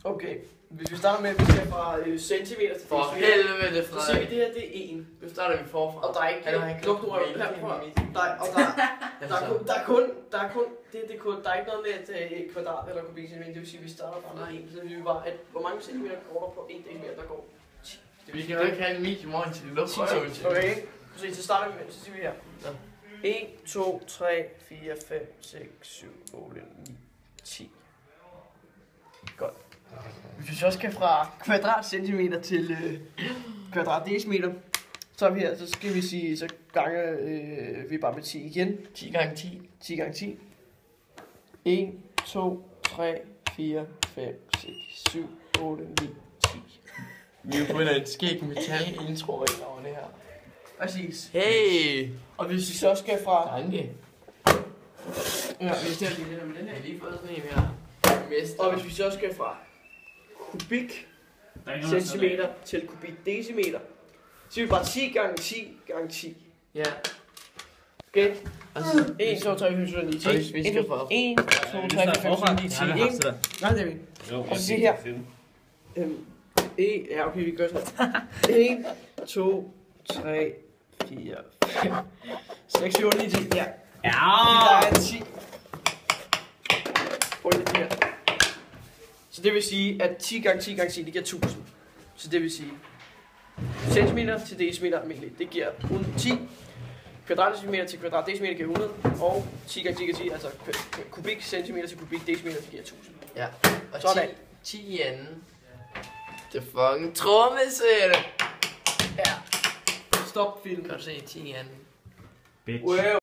Okay, hvis vi starter med, at vi skal fra centimeter til for helvede, så ser vi, det her, det er 1. Nu starter vi forfra. Og der er ikke luk nu her, der er kun, der er ikke noget med et kvadrat eller kubikcentimeter, det vil sige, at vi starter bare med 1. Så det vil bare, at hvor mange centimeter går der på 1 decimeter, der går 10. Vi kan jo ikke have en medium over til luft. Okay, så starter vi med, så siger vi her. 1, 2, 3, 4, 5, 6, 7, 8, 9, 10. Godt. Hvis vi også skal fra kvadratcentimeter til kvadratdecimeter, så er vi her, så skal vi sige, så gange vi bare med 10 igen. 10 gange 10. 10 gange 10. 1, 2, 3, 4, 5, 6, 7, 8, 9, 10. Vi har fundet en skæg metal intro over det her. Præcis. Hey! Og hvis vi så skal fra... Danke. Ja, hvis det er lige det her med den her. Jeg har lige fået sådan en her. Mester. Og hvis vi så skal fra kubik centimeter til kubik decimeter, så er vi bare 10 gange 10 gange 10. Ja. Okay? Altså, 1, 2, 3, 4, 5, 6, 7, 8, 9, 10. 1, 2, 3, 4, 5, 6, 7, 8, 9, 10. Nej, det er vi. Og så se her. Ja, okay, vi gør sådan. 1, 2, 3, 4, 5, 6, 7, 8, 9, 10. Ja. Ja. Der er 10. Prøv lige her. Så det vil sige, at 10 gange 10 gange 10, det giver 1000. Så det vil sige, centimeter til decimeter almindeligt, det giver 10. Kvadratdecimeter til kvadratdecimeter giver 100. Og 10 gange 10 gange 10, altså kubik centimeter til kubik decimeter, det giver 1000. ja. Og sådan. 10 i anden. Det er fucking trommesæt. Ja. Stop film. Kan du se 10 i anden? Bitch. Wow.